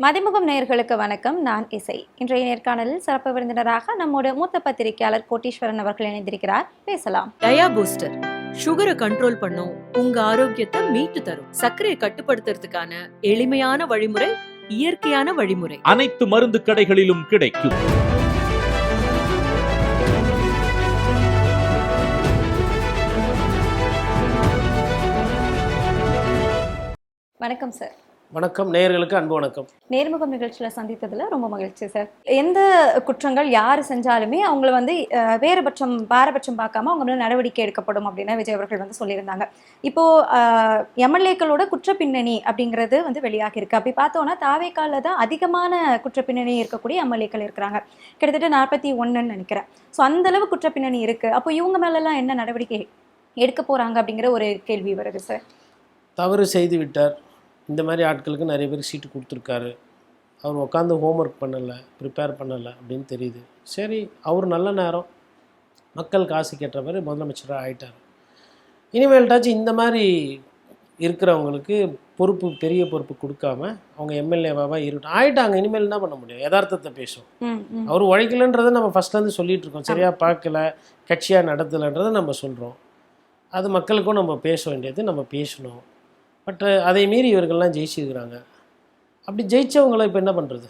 மதிமுகம் நேயர்களுக்கு வணக்கம். நான் இசை. இன்றைய நேர்காணலில் சிறப்பு விருந்தினராக நம்மோட மூத்த பத்திரிகையாளர் கோட்டீஸ்வரன் அவர்கள் இணைந்திருக்கிறார். பேசலாம். டயா பூஸ்டர் சுகரை கண்ட்ரோல் பண்ணும், உங்க ஆரோக்கியத்தை மீட்டு தரும். சர்க்கரையை கட்டுப்படுத்துறதுக்கான எளிமையான வழிமுறை, இயற்கையான வழிமுறை. அனைத்து மருந்து கடைகளிலும் கிடைக்கும். வணக்கம் சார். வணக்கம், நேயர்களுக்கு அன்பு வணக்கம். நேர்முகம் நிகழ்ச்சியில் சந்தித்ததுல ரொம்ப மகிழ்ச்சி சார். எந்த குற்றங்கள் யார் செஞ்சாலுமே அவங்கள பாரபட்சம் பார்க்காம அவங்க மேல நடவடிக்கை எடுக்கப்படும் அப்படின்னு விஜய் அவர்கள் சொல்லியிருந்தாங்க. இப்போ எம்எல்ஏக்களோட குற்ற பின்னணி அப்படிங்கிறது வெளியாகி இருக்கு. அப்படி பார்த்தோம்னா தாவேக்கால தான் அதிகமான குற்ற பின்னணி இருக்கக்கூடிய எம்எல்ஏக்கள் இருக்கிறாங்க. கிட்டத்தட்ட 41 நினைக்கிறேன். ஸோ அந்த அளவு குற்ற பின்னணி இருக்கு. அப்போ இவங்க மேலெல்லாம் என்ன நடவடிக்கை எடுக்க போறாங்க அப்படிங்கிற ஒரு கேள்வி வருது சார். தவறு செய்து விட்டார், இந்த மாதிரி ஆட்களுக்கு நிறைய பேர் சீட்டு கொடுத்துருக்காரு, அவர் உட்காந்து ஹோம்ஒர்க் பண்ணலை, ப்ரிப்பேர் பண்ணலை அப்படின்னு தெரியுது. சரி, அவர் நல்ல நேரம், மக்கள் காசு கேட்ட மாதிரி முதலமைச்சராக ஆகிட்டார். இனிமேல்ட்டாச்சும் இந்த மாதிரி இருக்கிறவங்களுக்கு பெரிய பொறுப்பு கொடுக்காம அவங்க எம்எல்ஏவாக இருக்கட்டும். ஆகிட்டாங்க, இனிமேல் என்ன பண்ண முடியும்? யதார்த்தத்தை பேசும். அவர் உழைக்கலன்றதை நம்ம ஃபஸ்ட்லேருந்து சொல்லிகிட்டு இருக்கோம். சரியாக பார்க்கல, கட்சியாக நடத்தலைன்றதை நம்ம சொல்கிறோம். அது மக்களுக்கும் நம்ம பேச வேண்டியது, நம்ம பேசணும். பட் அதை மீறி இவர்கள்லாம் ஜெயிச்சிருக்கிறாங்க. அப்படி ஜெயித்தவங்களை இப்போ என்ன பண்ணுறது?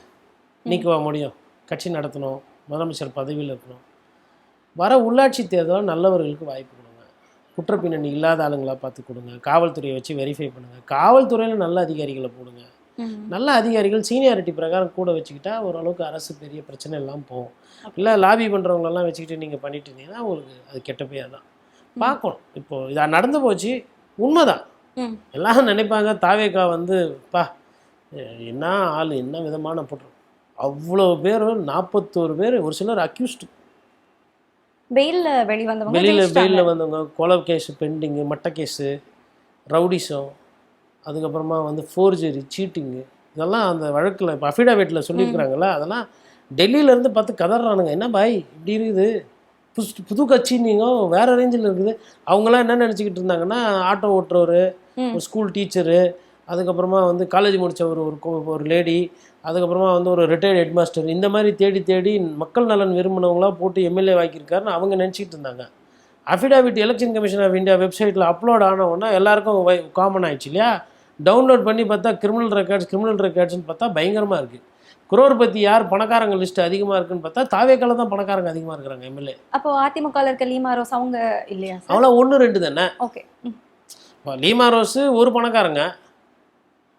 நீக்குவா முடியும்? கட்சி நடத்தணும், முதலமைச்சர் பதவியில் இருக்கணும். வர உள்ளாட்சி தேர்தலில் நல்லவர்களுக்கு வாய்ப்பு கொடுங்க, குற்றப்பின்னணி இல்லாத ஆளுங்களாக பார்த்து கொடுங்க, காவல்துறையை வச்சு வெரிஃபை பண்ணுங்கள், காவல்துறையில் நல்ல அதிகாரிகளை போடுங்க. நல்ல அதிகாரிகள் சீனியாரிட்டி பிரகாரம் கூட வச்சுக்கிட்டா ஓரளவுக்கு அரசு பெரிய பிரச்சனை எல்லாம் போகும். இல்லை லாபி பண்ணுறவங்களெல்லாம் வச்சுக்கிட்டு நீங்கள் பண்ணிட்டு இருந்தீங்கன்னா உங்களுக்கு அது கெட்ட பேர் தான். பார்க்கணும். இப்போது இதாக நடந்து போச்சு, உண்மைதான். எல்லாரும் நினைப்பாங்க தாவேக்கா என்ன ஆள், என்ன விதமான போட்டு அவ்வளோ பேர், 41 பேர், ஒரு சிலர் அக்யூஸ்டு, வெளியில் வந்தவங்க, கொலை கேஸு பெண்டிங்கு, மட்ட கேஸு, ரவுடிசம், அதுக்கப்புறமா ஃபோர்ஜரி, சீட்டிங்கு, இதெல்லாம் அந்த வழக்கில் இப்போ அஃபிடாவிட்டில் சொல்லியிருக்கிறாங்களா, அதெல்லாம் டெல்லியிலேருந்து பார்த்து கதறானுங்க. என்ன பாய் இப்படி இருக்குது, புது கட்சி நீங்கள் வேறு ரேஞ்சில் இருக்குது. அவங்களாம் என்ன நினச்சிக்கிட்டு இருந்தாங்கன்னா, ஆட்டோ ஓட்டுறவர், ஒரு ஸ்கூல் டீச்சரு, அதுக்கப்புறமா காலேஜ் முடித்த ஒரு லேடி, அதுக்கப்புறமா ஒரு ரிட்டையர்டு ஹெட் மாஸ்டர், இந்த மாதிரி தேடி மக்கள் நலன் விரும்பினவங்களாக போட்டு எம்எல்ஏ வாக்கியிருக்காருன்னு அவங்க நினச்சிக்கிட்டு இருந்தாங்க. Affidavit election commission of India வெப்சைட்டில் அப்லோட் ஆனவுடனே எல்லாருக்கும் காமன் ஆயிடுச்சு இல்லையா? டவுன்லோட் பண்ணி பார்த்தா கிரிமினல் ரெக்கார்ட்ஸ்னு பார்த்தா பயங்கரமாக இருக்குது. குரோர்பதி யார் பணக்காரங்க லிஸ்ட் அதிகமாக இருக்குன்னு பார்த்தா தாவேக்கால தான் பணக்காரங்க அதிகமாக இருக்கிறாங்க எம்எல்ஏ. அப்போ அதிமுக இருக்க லீமா ரோஸ் அவங்க இல்லையா? அவ்வளோ 1-2 தானே. ஓகே, லீமா ரோஸு ஒரு பணக்காரங்க,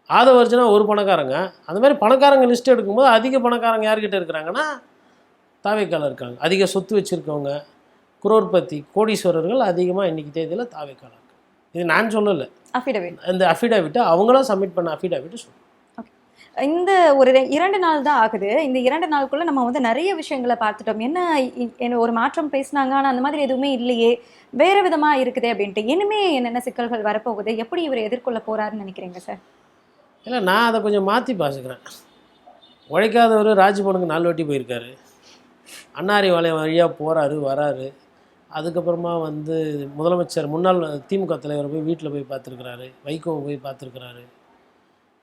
ஆதவர்ஜனா ஒரு பணக்காரங்க. அந்த மாதிரி பணக்காரங்க லிஸ்ட் எடுக்கும்போது அதிக பணக்காரங்க யார்கிட்ட இருக்கிறாங்கன்னா தாவேக்கால இருக்காங்க. அதிக சொத்து வச்சுருக்கவங்க, குரோர்பதி கோடீஸ்வரர்கள் அதிகமாக இன்றைக்கி தேதியில் தாவேக்கால இருக்காங்க. இது நான் சொல்லலை, இந்த அஃபிடாவிட்டை அவங்களாம் சப்மிட் பண்ண அஃபிடாவிட்டு சொல்லுங்கள். இந்த ஒரு 2 நாள் தான் ஆகுது. இந்த 2 நாளுக்குள்ள நம்ம நிறைய விஷயங்களை பார்த்துட்டோம். என்ன ஒரு மாற்றம் பேசினாங்க, ஆனால் அந்த மாதிரி எதுவுமே இல்லையே, வேற விதமா இருக்குதே அப்படின்ட்டு. இனிமே என்னென்ன சிக்கல்கள் வரப்போகுது, எப்படி இவர் எதிர்கொள்ள போறாருன்னு நினைக்கிறீங்க சார்? இல்லை, நான் அதை கொஞ்சம் மாற்றி பாசிக்கிறேன். உழைக்காதவர் ராஜ்பவனுக்கு 4 வாட்டி போயிருக்காரு, அன்னாரி வளையம் வழியாக போகிறாரு வராரு. அதுக்கப்புறமா முதலமைச்சர் முன்னாள் திமுக தலைவர் போய் வீட்டில் போய் பார்த்துருக்குறாரு, வைகோவை போய் பார்த்துருக்குறாரு.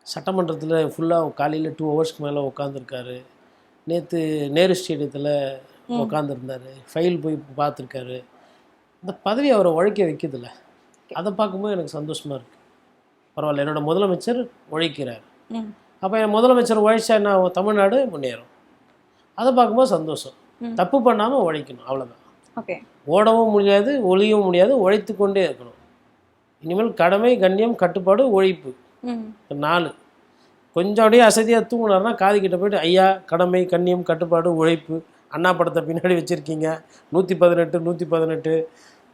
சட்டமன்றத்தில் ஃபுல்லாக காலையில் 2 ஹவர்ஸ்க்கு மேலே உட்காந்துருக்காரு. நேற்று நேரு ஸ்டேடியத்தில் உட்காந்துருந்தார், ஃபைல் போய் பார்த்துருக்காரு. இந்த பதவி அவரை உழைக்க வைக்கிறதில்ல. அதை பார்க்கும்போது எனக்கு சந்தோஷமாக இருக்குது. பரவாயில்ல, என்னோடய முதலமைச்சர் உழைக்கிறார். அப்போ என் முதலமைச்சர் உழைச்சா என்ன ஆகும்? தமிழ்நாடு முன்னேறும். அதை பார்க்கும்போது சந்தோஷம். தப்பு பண்ணாமல் உழைக்கணும், அவ்வளோதான். ஓகே, ஓடவும் முடியாது, ஒளியவும் முடியாது, உழைத்து கொண்டே இருக்கணும். இனிமேல் கடமை, கண்ணியம், கட்டுப்பாடு, உழைப்பு 4. கொஞ்சம் அப்படியே அசதியாக தூங்கினார்னா காதுகிட்ட போய்ட்டு ஐயா கடமை, கண்ணியம், கட்டுப்பாடு, உழைப்பு, அண்ணா படத்தை பின்னாடி வச்சுருக்கீங்க, 118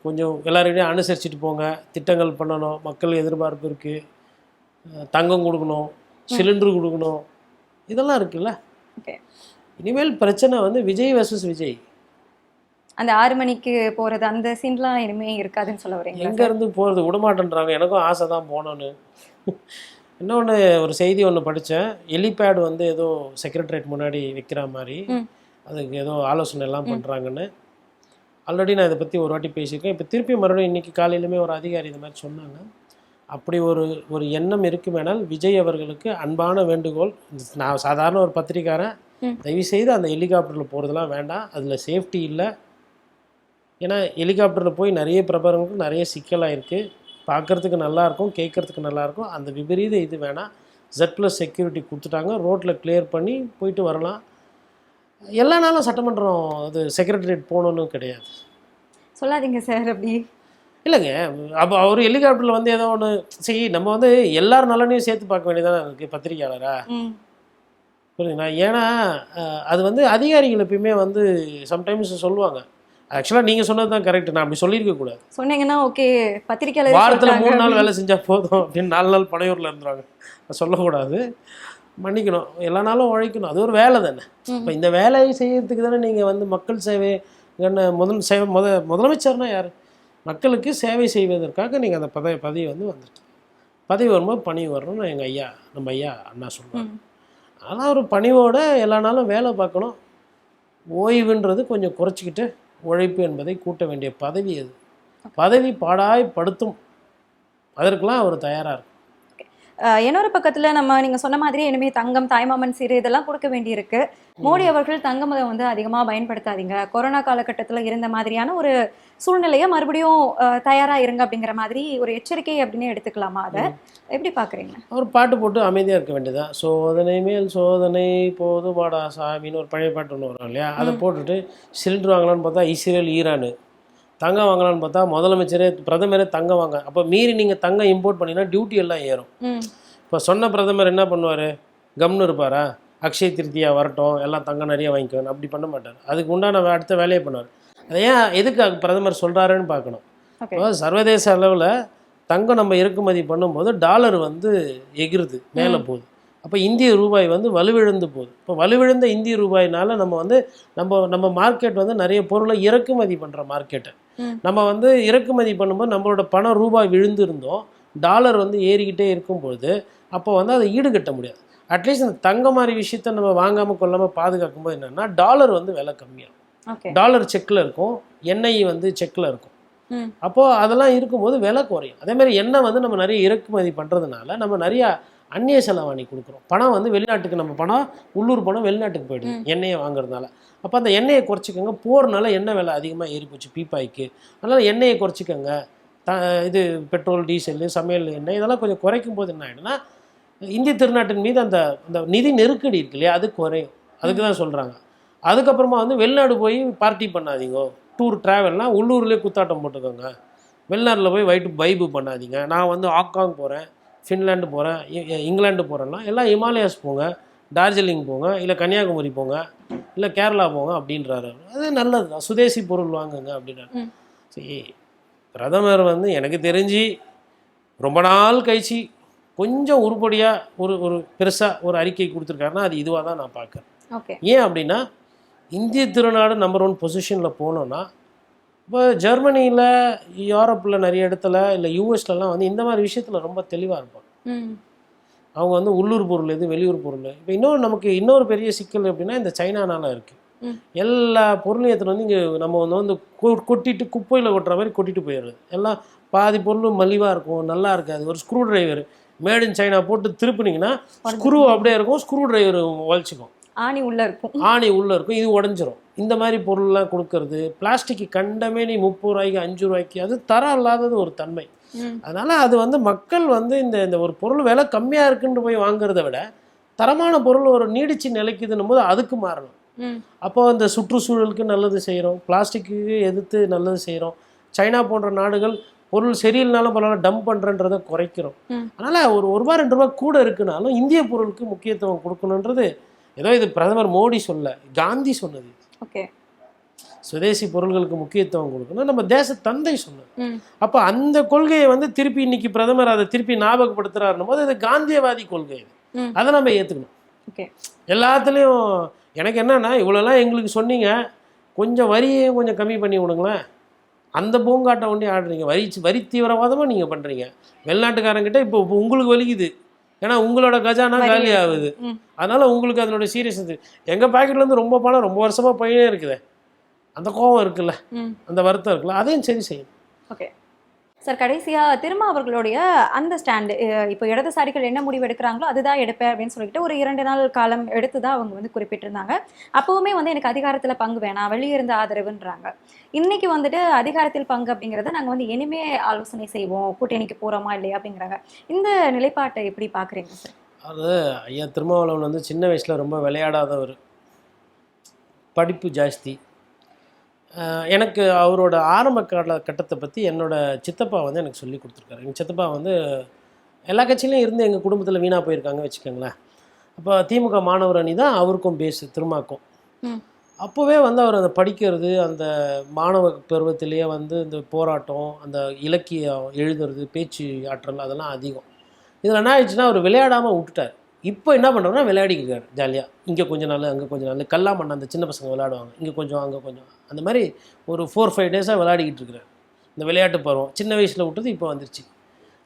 கொஞ்சம் எல்லாருக்கிட்டையும் அனுசரிச்சுட்டு போங்க, திட்டங்கள் பண்ணணும், மக்கள் எதிர்பார்ப்பு இருக்குது, தங்கம் கொடுக்கணும், சிலிண்டர் கொடுக்கணும், இதெல்லாம் இருக்குல்ல. இனிமேல் பிரச்சனை விஜய் வர்சஸ் விஜய். அந்த 6 மணிக்கு போகிறது அந்த சீன்லாம் இனிமேல் இருக்காதுன்னு சொல்ல வரீங்க? எங்கேருந்து போகிறது விடமாட்டேன்றாங்க. எனக்கும் ஆசை தான் போகணுன்னு. இன்னொன்று ஒரு செய்தி ஒன்று படித்தேன். எலிபேட் ஏதோ செக்ரட்டரியேட் முன்னாடி வைக்கிற மாதிரி, அதுக்கு ஏதோ ஆலோசனை எல்லாம் பண்ணுறாங்கன்னு. ஆல்ரெடி நான் இதை பற்றி ஒரு வாட்டி பேசியிருக்கேன். இப்போ திருப்பி மறுபடியும் இன்றைக்கி காலையிலுமே ஒரு அதிகாரி இந்த மாதிரி சொன்னாங்க. அப்படி ஒரு எண்ணம் இருக்குமேனால் விஜய் அவர்களுக்கு அன்பான வேண்டுகோள், நான் சாதாரண ஒரு பத்திரிக்காரன், தயவுசெய்து அந்த ஹெலிகாப்டரில் போகிறதுலாம் வேண்டாம், அதில் சேஃப்டி இல்லை. ஏன்னா ஹெலிகாப்டரில் போய் நிறைய பிரபலங்களுக்கு நிறைய சிக்கலாக இருக்குது. பார்க்குறதுக்கு நல்லாயிருக்கும், கேட்குறதுக்கு நல்லாயிருக்கும். அந்த விபரீத இது வேணாம். Z+ செக்யூரிட்டி கொடுத்துட்டாங்க, ரோட்டில் கிளியர் பண்ணி போயிட்டு வரலாம். எல்லா நாளும் சட்டமன்றம் அது செக்ரட்டரியேட் போகணுன்னு கிடையாது. சொல்லாதீங்க சார் அப்படி. இல்லைங்க, அப்போ அவர் ஹெலிகாப்டரில் வந்து ஏதோ ஒன்று சரி, நம்ம வந்து எல்லார் நலனையும் சேர்த்து பார்க்க வேண்டியதானே இருக்குது பத்திரிக்கையாளரா, புரியுதுங்களா? ஏன்னா அது வந்து அதிகாரிகள் எப்பயுமே வந்து சம்டைம்ஸ் சொல்லுவாங்க. ஆக்சுவலாக நீங்கள் சொன்னது தான் கரெக்ட், நான் அப்படி சொல்லியிருக்க கூடாது. சொன்னீங்கன்னா ஓகே, பத்திரிக்கையாளர் வாரத்தில் 3 நாள் வேலை செஞ்சால் போதும் அப்படின்னு 4 நாள் பனையூரில் இருந்துருவாங்க. சொல்லக்கூடாது, மன்னிக்கணும். எல்லா நாளும் உழைக்கணும், அது ஒரு வேலை தானே. இப்போ இந்த வேலையை செய்யறதுக்கு தானே நீங்கள் வந்து மக்கள் சேவை முதலமைச்சர்னா யார்? மக்களுக்கு சேவை செய்வதற்காக நீங்கள் அந்த பதவி வந்து வந்துட்டு பதவி வரும்போது பணி வரணும்னு எங்கள் ஐயா, நம்ம ஐயா அண்ணா சொல்லுவாங்க. ஆனால் ஒரு பணிவோட எல்லா நாளும் வேலை பார்க்கணும். ஓய்வுன்றது கொஞ்சம் குறைச்சிக்கிட்டு உழைப்பு என்பதை கூட்ட வேண்டிய பதவி அது. பதவி பாடாய்படுத்தும், அதற்கெல்லாம் அவர் தயாராக இருக்கும். இன்னொரு பக்கத்துல நீங்க சொன்ன மாதிரி இனிமே தங்கம், தாய்மாமன் சீரு இதெல்லாம் கொடுக்க வேண்டியிருக்கு. மோடி அவர்கள் தங்கத்தை வந்து அதிகமா பயன்படுத்தாதீங்க, கொரோனா காலகட்டத்துல இருந்த மாதிரியான ஒரு சூழ்நிலையை மறுபடியும் தயாரா இருங்க அப்படிங்கிற மாதிரி ஒரு எச்சரிக்கை அப்படின்னு எடுத்துக்கலாமா? அதை எப்படி பாக்குறீங்க? அவர் பாட்டு போட்டு அமைதியாக இருக்க வேண்டியதான். சோதனை மேல் சோதனை போதுமாடா சாமின்னு ஒரு பழைய பாட்டு ஒன்று வரும் இல்லையா, அதை போட்டுட்டு சிலிண்டர் வாங்கலான்னு பார்த்தா இஸ்ரேல் ஈரானு, தங்கம் வாங்கலான்னு பார்த்தா முதலமைச்சரே பிரதமரே தங்கம் வாங்க. அப்போ மீறி நீங்கள் தங்கம் இம்போர்ட் பண்ணிங்கன்னா டியூட்டி எல்லாம் ஏறும். இப்போ சொன்ன பிரதமர் என்ன பண்ணுவார்? கம்னு இருப்பாரா? அக்ஷய திருத்தியா வரட்டும், எல்லாம் தங்கம் நிறைய வாங்கிக்கணும், அப்படி பண்ண மாட்டார். அதுக்கு உண்டான அடுத்த வேலையை பண்ணுவார். அதை ஏன் எதுக்கு பிரதமர் சொல்கிறாருன்னு பார்க்கணும். இப்போ சர்வதேச அளவில் தங்கம் நம்ம இறக்குமதி பண்ணும்போது டாலர் வந்து எகிருது, மேலே போகுது. அப்போ இந்திய ரூபாய் வந்து வலுவிழந்து போகுது. இப்போ வலுவிழந்த இந்திய ரூபாயினால நம்ம வந்து நம்ம மார்க்கெட் வந்து நிறைய பொருளை இறக்குமதி பண்ணுற மார்க்கெட்டை நம்ம வந்து இறக்குமதி பண்ணும்போது நம்மளோட பணம் ரூபாய் விழுந்து இருந்தோம், டாலர் வந்து ஏறிக்கிட்டே இருக்கும்பொழுது அப்போ வந்து அதை ஈடுகட்ட முடியாது. அட்லீஸ்ட் இந்த தங்க மாதிரி விஷயத்த நம்ம வாங்காமல் கொள்ளாமல் பாதுகாக்கும் போது என்னென்னா டாலர் வந்து விலை கம்மியாகும். டாலர் செக்கில் இருக்கும், எண்ணெய் வந்து செக்கில் இருக்கும். அப்போது அதெல்லாம் இருக்கும்போது விலை குறையும். அதேமாதிரி எண்ணெய் வந்து நம்ம நிறைய இறக்குமதி பண்ணுறதுனால நம்ம நிறையா அந்நிய செலவாணி கொடுக்குறோம். பணம் வந்து வெளிநாட்டுக்கு, நம்ம பணம் உள்ளூர் பணம் வெளிநாட்டுக்கு போயிடுது எண்ணெயை வாங்குறதுனால. அப்போ அந்த எண்ணெயை குறைச்சிக்கோங்க. போகிறனால எண்ணெய் விலை அதிகமாக ஏறி போச்சு பீப்பாய்க்கு, அதனால் எண்ணெயை குறைச்சிக்கோங்க. இது பெட்ரோல், டீசல், சமையல் எண்ணெய் இதெல்லாம் கொஞ்சம் குறைக்கும் போது என்ன ஆகிடும்னா இந்திய திருநாட்டின் மீது அந்த நிதி நெருக்கடி இருக்கு இல்லையா, அது குறையும். அதுக்கு தான் சொல்கிறாங்க. அதுக்கப்புறமா வந்து வெளிநாடு போய் பார்ட்டி பண்ணாதீங்க, டூர் ட்ராவல்னால் உள்ளூர்லேயே குத்தாட்டம் போட்டுக்கோங்க. வெளிநாட்டில் போய் வைப்பு பண்ணாதீங்க. நான் வந்து ஹாங்காங் போகிறேன், ஃபின்லாண்டு போகிறேன், இங்கிலாந்து போகிறேன்னா எல்லாம் ஹிமாலயாஸ் போங்க, டார்ஜிலிங் போங்க, இல்லை கன்னியாகுமரி போங்க, இல்லை கேரளா போங்க அப்படின்றாரு. அது நல்லது தான், சுதேசி பொருள் வாங்குங்க அப்படின்றாரு. சரி, பிரதமர் வந்து எனக்கு தெரிஞ்சு ரொம்ப நாள் கழிச்சு கொஞ்சம் உருப்படியாக ஒரு பெருசாக ஒரு அறிக்கை கொடுத்துருக்காருன்னா அது இதுவாக தான் நான் பார்க்குறேன். ஏன் அப்படின்னா இந்திய திருநாடு நம்பர் 1 பொசிஷனில் போனோன்னா, இப்போ ஜெர்மனியில், யூரோப்பில் நிறைய இடத்துல, இல்லை யூஎஸ்லலாம் வந்து இந்த மாதிரி விஷயத்தில் ரொம்ப தெளிவாக இருப்பாங்க. அவங்க வந்து உள்ளூர் பொருள் எது, வெளியூர் பொருள். இப்போ நமக்கு இன்னொரு பெரிய சிக்கல் எப்படின்னா இந்த சைனானால இருக்குது. எல்லா பொருளையும் எடுத்துகிட்டு வந்து இங்கே நம்ம வந்து கொட்டிட்டு குப்பையில் கொட்டுற மாதிரி கொட்டிட்டு போயிடுறது. எல்லாம் பாதி பொருள் மலிவாக இருக்கும், நல்லா இருக்காது. ஒரு screw driver made in China போட்டு திருப்பினீங்கன்னா ஸ்க்ரூ அப்படியே இருக்கும், ஸ்க்ரூ டிரைவர் உழைச்சிக்கும், ஆணி உள்ளே இருக்கும், இது உடஞ்சிரும். இந்த மாதிரி பொருள்லாம் கொடுக்கறது, பிளாஸ்டிக் கண்டமே நீ 30 ரூபாய்க்கு 5 ரூபாய்க்கு, அது தரம் இல்லாதது ஒரு தன்மை. அதனால் அது வந்து மக்கள் வந்து இந்த ஒரு பொருள் விலை கம்மியாக இருக்குன்னு போய் வாங்குறத விட தரமான பொருள் ஒரு நீடிச்சு நிலைக்குதுன்னும் போது அதுக்கு மாறணும். அப்போ அந்த சுற்றுச்சூழலுக்கு நல்லது செய்கிறோம், பிளாஸ்டிக்கு எதிர்த்து நல்லது செய்கிறோம். சைனா போன்ற நாடுகள் பொருள் சரியில்லைனாலும் பரவாயில்ல டம்ப் பண்ணுறன்றதை குறைக்கிறோம். அதனால் ஒரு ரூபா 2 ரூபா கூட இருக்குனாலும் இந்திய பொருளுக்கு முக்கியத்துவம் கொடுக்கணுன்றது ஏதோ இது பிரதமர் மோடி சொல்ல, காந்தி சொன்னது. சுதேசி பொருள்களுக்கு முக்கியத்துவம் கொடுக்கணும் நம்ம தேச தந்தை சொன்னது. அப்போ அந்த கொள்கையை வந்து திருப்பி இன்னைக்கு பிரதமர் அதை திருப்பி ஞாபகப்படுத்துறாருன்னும் போது அது காந்தியவாதி கொள்கை. அதை நம்ம ஏற்றுக்கணும். எல்லாத்துலேயும் எனக்கு என்னன்னா, இவ்வளோலாம் எங்களுக்கு சொன்னீங்க, கொஞ்சம் வரியை கொஞ்சம் கம்மி பண்ணி விடுங்களேன். அந்த பூங்காட்டை ஒண்டி ஆடுறீங்க, வரி தீவிரவாதமாக நீங்கள் பண்ணுறீங்க. வெளிநாட்டுக்காரங்கிட்ட இப்போ உங்களுக்கு வலிக்குது, ஏன்னா உங்களோட கஜானா காலி ஆகுது. அதனால் உங்களுக்கு அதனோட சீரியஸ். எங்கள் பாக்கெட்லேருந்து ரொம்ப பணம் ரொம்ப வருஷமாக போயினே இருக்குது, அந்த கோபம் இருக்குல்ல, அந்த வருத்தம் இருக்குல்ல, அதையும் சரி செய்யணும். சார் கடைசியா திரும்ப அவர்களுடைய அந்த ஸ்டாண்டு இப்போ இடதுசாரிகள் என்ன முடிவு எடுக்கிறாங்களோ அதுதான் எடுப்பேன் அப்படின்னு சொல்லிட்டு ஒரு 2 நாள் காலம் எடுத்து தான் அவங்க வந்து குறிப்பிட்டிருந்தாங்க. அப்பவுமே வந்து எனக்கு அதிகாரத்துல பங்கு வேணாம், வெளியே இருந்த ஆதரவுன்றாங்க. இன்னைக்கு வந்துட்டு அதிகாரத்தில் பங்கு அப்படிங்கறத நாங்க வந்து இனிமே ஆலோசனை செய்வோம், கூட்டணிக்கு போறோமா இல்லையா அப்படிங்கிறாங்க. இந்த நிலைப்பாட்டை எப்படி பாக்குறீங்க சார்? அது ஐயா திருமாவளவன் வந்து சின்ன வயசில் ரொம்ப விளையாடாதவர், படிப்பு ஜாஸ்தி. எனக்கு அவரோட ஆரம்ப கட்டத்தை பற்றி என்னோட சித்தப்பா வந்து எனக்கு சொல்லி கொடுத்துருக்காரு. எங்கள் சித்தப்பா வந்து எல்லா கட்சியிலையும் இருந்து எங்கள் குடும்பத்தில் வீணாக போயிருக்காங்க வச்சுக்கோங்களேன். அப்போ திமுக மாணவர் அணி தான் அவருக்கும் பேஸு, திருமாக்கும். அப்போவே வந்து அவர் அந்த படிக்கிறது, அந்த மாணவ பருவத்திலேயே வந்து இந்த போராட்டம், அந்த இலக்கியம் எழுதுறது, பேச்சு ஆற்றல் அதெல்லாம் அதிகம். இதில் என்ன ஆயிடுச்சுன்னா அவர் விளையாடாமல் விட்டுட்டார். இப்போ என்ன பண்ணுறோன்னா விளையாடிக்கிறார் ஜாலியாக. இங்கே கொஞ்சம் நாள், அங்கே கொஞ்சம் நாள், கல்லாமண்ணா அந்த சின்ன பசங்க விளையாடுவாங்க, இங்கே கொஞ்சம் அங்கே கொஞ்சம், அந்த மாதிரி ஒரு 4-5 டேஸாக விளையாடிக்கிட்டு இருக்கிறார். இந்த விளையாட்டு பருவம் சின்ன வயசில் விட்டது இப்போ வந்துருச்சு.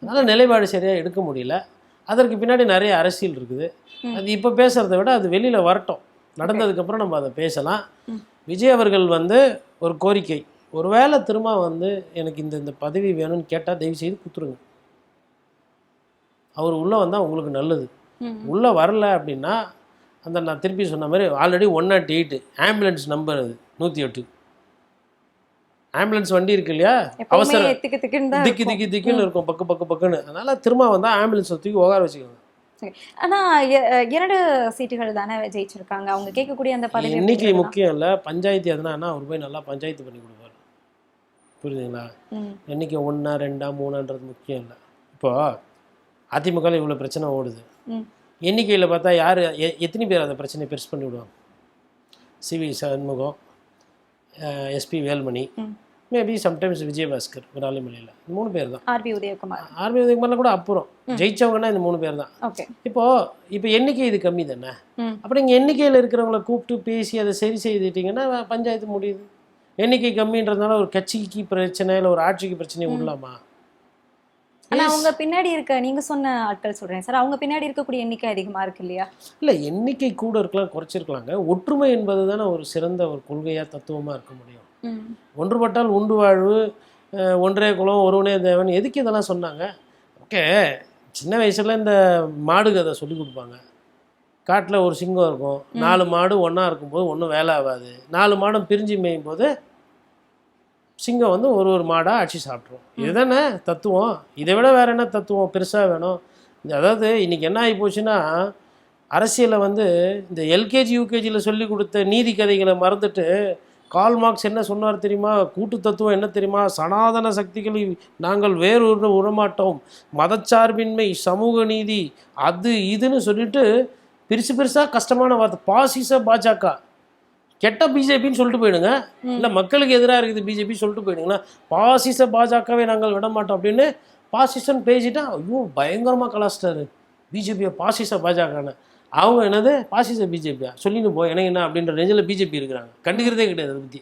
அதனால் நிலைப்பாடு சரியாக எடுக்க முடியல. அதற்கு பின்னாடி நிறைய அரசியல் இருக்குது. அது இப்போ பேசுகிறத விட அது வெளியில் வரட்டும், நடந்ததுக்கப்புறம் நம்ம அதை பேசலாம். விஜய் அவர்கள் வந்து ஒரு கோரிக்கை, ஒருவேளை திரும்ப வந்து எனக்கு இந்த பதவி வேணும்னு கேட்டால் தயவு செய்து கொடுத்துருங்க. அவர் உள்ளே வந்தால் உங்களுக்கு நல்லது. உள்ளே வரல அப்படின்னா அந்த நான் திருப்பி சொன்ன மாதிரி ஆல்ரெடி 108 ஆம்புலன்ஸ் நம்பர், அது 108 ஆம்புலன்ஸ் வண்டி இருக்கு இல்லையா, அவசர திக்குன்னு இருக்கும், பக்குன்னு. அதனால் திரும்ப வந்தால் ஆம்புலன்ஸ் தூக்கி உட்கார வச்சுக்கோங்க. ஆனா 2 சீட்டுகள் தானே ஜெயிச்சிருக்காங்க. அவங்க கேட்கக்கூடிய அந்த பதவி எண்ணிக்கை முக்கியம் இல்லை, பஞ்சாயத்து எதுனா அவர் போய் நல்லா பஞ்சாயத்து பண்ணி கொடுப்பாரு. புரியுதுங்களா? எண்ணிக்கை 1, 2, 3ன்றது முக்கியம் இல்லை. இப்போ அதிமுகவில் இவ்வளோ பிரச்சனை ஓடுது, எண்ணிக்கையில் பார்த்தா யார் எத்தனை பேர் அந்த பிரச்சனையை பெருசு பண்ணி விடுவாங்க? CV Shanmugam, SP Velmani, maybe sometimes Vijayabaskar, விராலிமலையில், இந்த 3 பேர் தான். ஆர்பி உதயகுமார் கூட அப்புறம் ஜெயிச்சவங்கன்னா இந்த 3 பேர் தான். இப்போ எண்ணிக்கை இது கம்மி தானே. அப்படி இங்கே எண்ணிக்கையில் இருக்கிறவங்கள கூப்பிட்டு பேசி அதை சரி செய்துட்டீங்கன்னா பஞ்சாயத்து முடியுது. எண்ணிக்கை கம்மின்றதுனால ஒரு கட்சிக்கு பிரச்சனை இல்லை, ஒரு ஆட்சிக்கு பிரச்சனையை விடலாமா? ஆனால் அவங்க பின்னாடி இருக்க, நீங்க சொன்ன ஆட்கள் சொல்றேன் சார், அவங்க பின்னாடி இருக்கக்கூடிய எண்ணிக்கை அதிகமா இருக்கு இல்லையா? இல்லை, எண்ணிக்கை கூட இருக்கலாம், குறைச்சிருக்கலாங்க. ஒற்றுமை என்பது தானே ஒரு சிறந்த ஒரு கொள்கையாக தத்துவமாக இருக்க முடியும். ஒன்றுபட்டால் உண்டு வாழ்வு, ஒன்றே குலம் ஒருவனே தேவன், எதுக்கு இதெல்லாம் சொன்னாங்க? ஓகே, சின்ன வயசில் இந்த மாடு கதை சொல்லி கொடுப்பாங்க. காட்டில் ஒரு சிங்கம் இருக்கும், 4 மாடு ஒன்றா இருக்கும்போது ஒன்றும் வேலை ஆகாது. 4 மாடும் பிரிஞ்சு மேயும் போது சிங்கம் வந்து ஒரு மாடாக அடிச்சு சாப்பிட்ரும். இதுதானே தத்துவம். இதை விட வேறு என்ன தத்துவம் பெருசாக வேணும்? அதாவது இன்றைக்கி என்ன ஆகி போச்சுன்னா, அரசியலை வந்து இந்த எல்கேஜி யூகேஜியில் சொல்லி கொடுத்த நீதி கதைகளை மறந்துட்டு, கார்ல் மார்க்ஸ் என்ன சொன்னார் தெரியுமா? கூட்டு தத்துவம் என்ன தெரியுமா? சனாதன சக்திகளை நாங்கள் வேறு உரமாட்டோம், மதச்சார்பின்மை, சமூக நீதி, அது இதுன்னு சொல்லிட்டு பெருசாக கஷ்டமான வார்த்தை. பாசிச பாஜக, கெட்ட பிஜேபின்னு சொல்லிட்டு போயிடுங்க, இல்லை மக்களுக்கு எதிராக இருக்குது பிஜேபி சொல்லிட்டு போயிடுங்கன்னா, பாசிச பாஜகவை நாங்கள் விட மாட்டோம் அப்படின்னு பாசிசன் பேசிட்டா, ஐயோ பயங்கரமாக கலாச்சிட்டாரு பிஜேபியை, பாசிச பாஜகன்னு. அவங்க என்னது பாசிச பிஜேபியா சொல்லின்னு போய் எனக்கு என்ன அப்படின்ற ரேஞ்சில் பிஜேபி இருக்கிறாங்க, கண்டுக்கிறதே கிடையாது அதை பற்றி.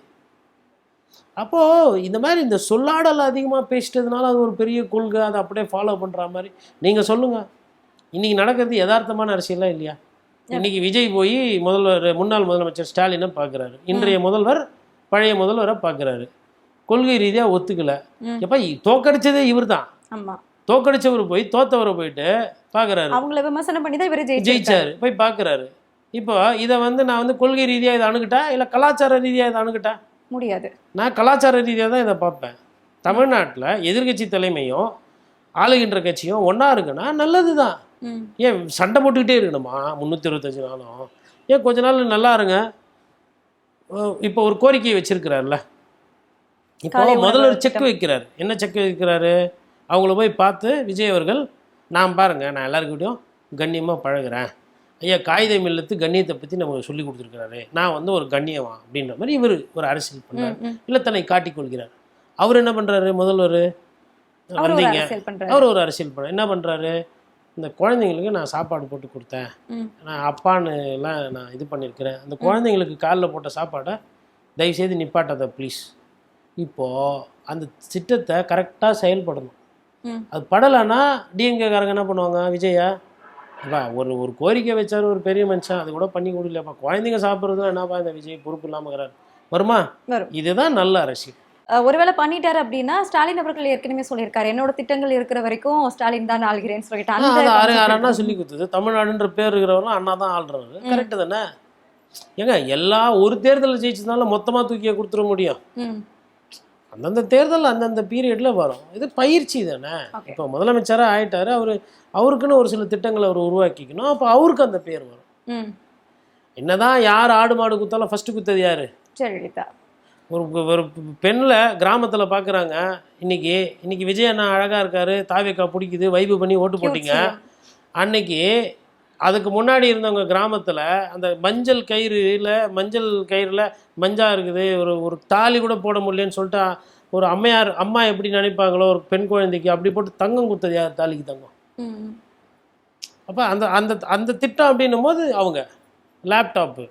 அப்போது இந்த மாதிரி இந்த சொல்லாடல் அதிகமாக பேசிட்டதுனால அது ஒரு பெரிய கொள்கை, அதை அப்படியே ஃபாலோ பண்ணுற மாதிரி. நீங்கள் சொல்லுங்கள், இன்றைக்கி நடக்கிறது யதார்த்தமான அரசியலாம் இல்லையா? இன்னைக்கு விஜய் போய் முன்னாள் முதலமைச்சர் ஸ்டாலினை பார்க்குறாரு, இன்றைய முதல்வர் பழைய முதல்வரை பார்க்குறாரு, கொள்கை ரீதியாக ஒத்துக்கலை. எப்போ தோக்கடிச்சதே இவர் தான், தோக்கடிச்சவர் போய் தோத்தவரை போயிட்டு பார்க்குறாரு, அவங்கள விமர்சனம் பண்ணி தான் இவர் ஜெயிச்சாரு, போய் பார்க்குறாரு. இப்போ இதை வந்து நான் வந்து கொள்கை ரீதியாக இதை அணுகிட்டா இல்லை கலாச்சார ரீதியாக இதை அணுகிட்டா முடியாது. நான் கலாச்சார ரீதியாக தான் இதை பார்ப்பேன். தமிழ்நாட்டில் எதிர்கட்சி தலைமையும் ஆளுகின்ற கட்சியும் ஒன்றா இருக்குன்னா நல்லது தான். ஏன் சண்டை போட்டுக்கிட்டே இருக்கணுமா 365 நாளும்? ஏன் கொஞ்ச நாள் நல்லா இருங்க. இப்போ ஒரு கோரிக்கையை வச்சிருக்கிறாருல்ல, இப்போ முதல்ல செக் வைக்கிறார். என்ன செக் வைக்கிறாரு? அவங்கள போய் பார்த்து விஜய் அவர்கள், நான் பாருங்கள் நான் எல்லாருக்கிட்டையும் கண்ணியமாக பழகிறேன், ஐயா காகிதம் இல்லத்து கண்ணியத்தை பற்றி நமக்கு சொல்லி கொடுத்துருக்கிறாரு, நான் வந்து ஒரு கண்ணியமா அப்படின்ற மாதிரி இவர் ஒரு அரசியல் பண்ணுறாரு, இல்லை தன்னை காட்டிக்கொள்கிறார். அவர் என்ன பண்ணுறாரு? முதல்வர் வந்தீங்க, அவர் ஒரு அரசியல் பண்ண என்ன பண்ணுறாரு? இந்த குழந்தைங்களுக்கு நான் சாப்பாடு போட்டு கொடுத்தேன், நான் அப்பான்னு எல்லாம் நான் இது பண்ணியிருக்கிறேன், அந்த குழந்தைங்களுக்கு காலில் போட்ட சாப்பாடை தயவுசெய்து நிப்பாட்டாத ப்ளீஸ். இப்போது அந்த திட்டத்தை கரெக்டாக செயல்படணும். அது படலைன்னா டிஎம்கேக்காரங்க என்ன பண்ணுவாங்க? விஜயா அப்பா ஒரு கோரிக்கை வச்சார், ஒரு பெரிய மனுஷன், அது கூட பண்ணி கொடுக்கலப்பா, குழந்தைங்க சாப்பிட்றதும் என்னப்பா இந்த விஜய் பொறுப்பு இல்லாமல் இருக்கிறார் வருமா? இதுதான் நல்ல அரசியல். ஒருவேளை பண்ணிட்டாரு அப்படின்னா ஸ்டாலின் அவர்கள் ஏற்கனவே சொல்லியிருக்காரு, என்னோட திட்டங்கள் இருக்கிற வரைக்கும் ஸ்டாலின் தான் ஆள்கிறேன்னு சொல்லிட்டு அந்த அது concept அண்ணா இருக்கும். சொல்லி கொடுத்தது. தமிழ்நாடுன்ற பேர் இருக்கிறவரெல்லாம் அண்ணா தான் ஆள்றவர். கரெக்டு தானே? ஏங்க எல்லா ஒரு தேர்தலில் ஜெயிச்சதுனால மொத்தமாக தூக்கிய கொடுத்துட முடியும்? ம். அந்தந்த தேர்தல் அந்தந்த பீரியடில் வரும். இது பயிற்சி தானே. Okay. இப்போ முதலமைச்சராக ஆயிட்டாரு, அவருக்குன்னு ஒரு சில திட்டங்களை அவர் உருவாக்கிக்கணும். அப்போ அவருக்கு அந்த பேர் வரும். ம். என்னதான் யார் ஆடு மாடு குத்தாலும் ஃபர்ஸ்ட் குத்தது யாரு? ஜெயலலிதா. ஒரு ஒரு பெண்ணில் கிராமத்தில் பார்க்குறாங்க, இன்னைக்கு விஜய் அண்ணா அழகாக இருக்காரு, தாவேக்கா பிடிக்குது, வைப்பு பண்ணி ஓட்டு போட்டீங்க. அன்னைக்கு அதுக்கு முன்னாடி இருந்தவங்க கிராமத்தில் அந்த மஞ்சள் கயிறில் மஞ்சா இருக்குது, ஒரு தாலி கூட போட முடியலன்னு சொல்லிட்டு ஒரு அம்மா எப்படி நினைப்பாங்களோ ஒரு பெண் குழந்தைக்கு, அப்படி போட்டு தங்கம் கொடுத்தது யார்? தாலிக்கு தங்கம். ம். அப்போ அந்த அந்த அந்த திட்டம் அப்படின்னும் போது அவங்க லேப்டாப்பு,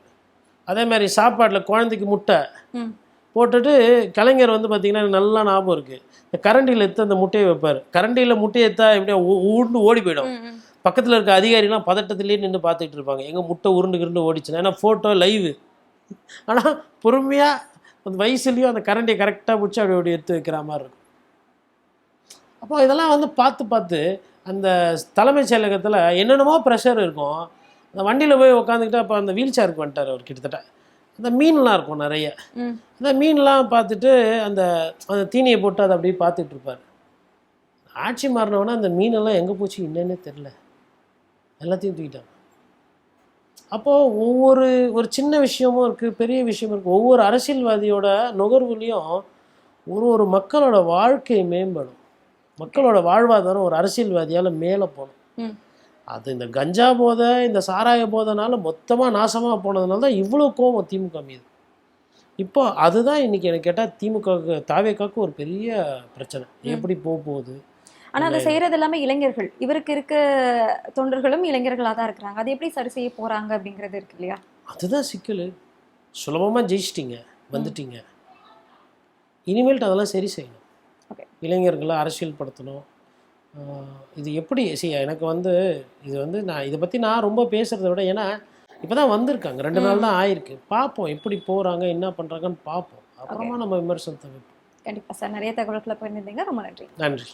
அதே மாதிரி சாப்பாட்டில் குழந்தைக்கு முட்டை ம். போட்டுட்டு கலைஞர் வந்து பார்த்திங்கன்னா எனக்கு நல்லா ஞாபகம் இருக்குது, இந்த கரண்டியில் எடுத்து அந்த முட்டையை வைப்பார். கரண்டியில் முட்டையை எடுத்தா எப்படியா உருண்டு ஓடி போயிடும். ம். பக்கத்தில் இருக்க அதிகாரிலாம் பதட்டத்திலேயே நின்று பார்த்துட்டு இருப்பாங்க, எங்கள் முட்டை உருண்டு ஓடிச்சுன்னா. ஏன்னா ஃபோட்டோ லைவு. ஆனால் பொறுமையாக அந்த வயசுலேயும் அந்த கரண்டியை கரெக்டாக பிடிச்சி அப்படி எடுத்து வைக்கிற மாதிரி இருக்கும். அப்போ இதெல்லாம் வந்து பார்த்து அந்த தலைமைச் செயலகத்தில் என்னென்னமோ ப்ரெஷர் இருக்கும். அந்த வண்டியில் போய் உட்காந்துக்கிட்டு அப்போ அந்த வீல் சேருக்கு வந்துட்டார் அவர். கிட்டத்தட்ட அந்த மீன்லாம் இருக்கும் நிறைய. ம். அந்த மீன்லாம் பார்த்துட்டு அந்த அந்த தீனியை போட்டு அதை அப்படியே பார்த்துட்டு இருப்பார். ஆட்சி மாறினவொன்னே அந்த மீனெல்லாம் எங்கே போச்சு என்னன்னே தெரில, எல்லாத்தையும் தூக்கிட்டாங்க. அப்போது ஒரு சின்ன விஷயமும் இருக்குது, பெரிய விஷயமும் இருக்குது. ஒவ்வொரு அரசியல்வாதியோட நுகர்வுலேயும் ஒரு மக்களோட வாழ்க்கை மேம்படும், மக்களோட வாழ்வாதாரம் ஒரு அரசியல்வாதியால் மேலே போகணும். ம். அது இந்த கஞ்சா போதை, இந்த சாராய போதைனால மொத்தமாக நாசமாக போனதுனால தான் இவ்வளோ கோபம் திமுக மீது. இப்போ அதுதான் இன்றைக்கி எனக்கு கேட்டால் திமுகவுக்கு தாவேக்காவுக்கு ஒரு பெரிய பிரச்சனை. எப்படி போகுது? ஆனா அதை செய்யறது எல்லாமே இளைஞர்கள். இவருக்கு இருக்க தொண்டர்களும் இளைஞர்களா தான் இருக்கிறாங்க. அது எப்படி சரி செய்ய போறாங்க அப்படிங்கிறது இருக்கு இல்லையா? அதுதான் சிக்கல். சுலபமாக ஜெயிச்சிட்டிங்க, வந்துட்டீங்க, இனிமேல்ட்டு அதெல்லாம் சரி செய்யணும். Okay. இளைஞர்களை அரசியல் படுத்தணும். இது எப்படி எனக்கு வந்து இது வந்து நான் இதை பற்றி நான் ரொம்ப பேசுகிறத விட, ஏன்னா இப்போ தான் வந்திருக்காங்க, 2 நாள் தான் ஆயிருக்கு. பார்ப்போம் எப்படி போகிறாங்க, என்ன பண்ணுறாங்கன்னு பார்ப்போம். அப்புறமா நம்ம விமர்சனத்தை வைப்போம். கண்டிப்பா சார், நிறைய தகவல்களை பகிர்ந்திருந்தீங்க. ரொம்ப நன்றி. நன்றி.